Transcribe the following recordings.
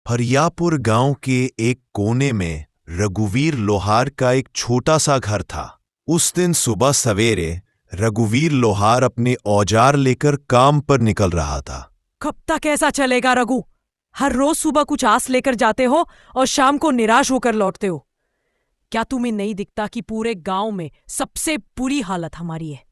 फरियापुर गांव के एक कोने में रघुवीर लोहार का एक छोटा सा घर था। उस दिन सुबह सवेरे रघुवीर लोहार अपने औजार लेकर काम पर निकल रहा था। कब तक ऐसा चलेगा रघु? हर रोज सुबह कुछ आस लेकर जाते हो और शाम को निराश होकर लौटते हो। क्या तुम्हें नहीं दिखता कि पूरे गांव में सबसे बुरी हालत हमारी है?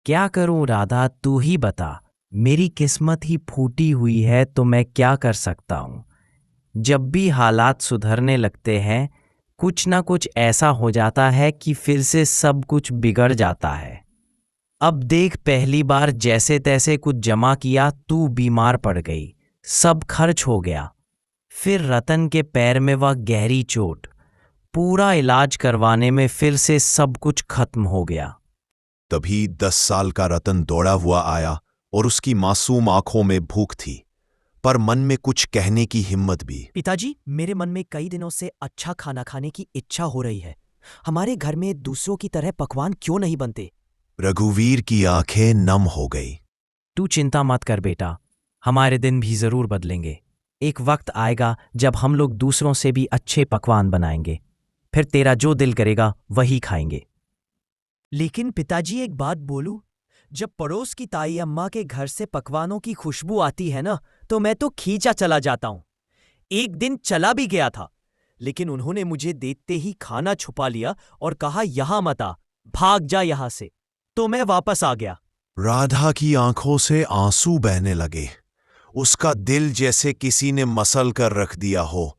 क्या करूं राधा, तू ही बता। मेरी किस्मत ही फूटी हुई है तो मैं क्या कर सकता हूं। जब भी हालात सुधरने लगते हैं कुछ ना कुछ ऐसा हो जाता है कि फिर से सब कुछ बिगड़ जाता है। अब देख, पहली बार जैसे तैसे कुछ जमा किया, तू बीमार पड़ गई, सब खर्च हो गया। फिर रतन के पैर में वह गहरी चोट, पूरा इलाज करवाने में फिर से सब कुछ खत्म हो गया। तभी 10 साल का रतन दौड़ा हुआ आया और उसकी मासूम आंखों में भूख थी, पर मन में कुछ कहने की हिम्मत भी। पिताजी, मेरे मन में कई दिनों से अच्छा खाना खाने की इच्छा हो रही है। हमारे घर में दूसरों की तरह पकवान क्यों नहीं बनते? रघुवीर की आंखें नम हो गई। तू चिंता मत कर बेटा, हमारे दिन भी जरूर बदलेंगे। एक वक्त आएगा जब हम लोग दूसरों से भी अच्छे पकवान बनाएंगे, फिर तेरा जो दिल करेगा वही खाएंगे। लेकिन पिताजी, एक बात बोलूं, जब पड़ोस की ताई अम्मा के घर से पकवानों की खुशबू आती है ना, तो मैं तो खींचा चला जाता हूं। एक दिन चला भी गया था, लेकिन उन्होंने मुझे देखते ही खाना छुपा लिया और कहा, यहां मत आ, भाग जा यहां से। तो मैं वापस आ गया। राधा की आंखों से आंसू बहने लगे। उसका दिल जैसे किसी ने मसल कर रख दिया हो।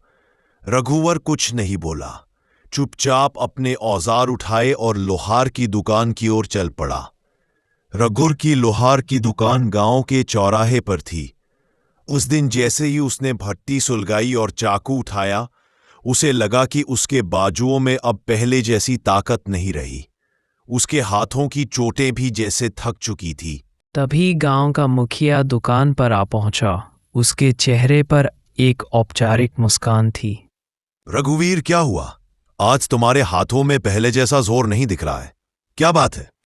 रघुवर कुछ नहीं बोला, चुपचाप अपने औजार उठाए और लोहार की दुकान की ओर चल पड़ा। रघुर की लोहार की दुकान गांव के चौराहे पर थी। उस दिन जैसे ही उसने भट्टी सुलगाई और चाकू उठाया, उसे लगा कि उसके बाजुओं में अब पहले जैसी ताकत नहीं रही। उसके हाथों की चोटें भी जैसे थक चुकी थी। तभी गांव का मुखिया दुकान पर आ पहुंचा। उसके चेहरे पर एक औपचारिक मुस्कान थी। रघुवीर, क्या हुआ? आज तुम्हारे हाथों में पहले जैसा जोर नहीं दिख रहा है, क्या बात है?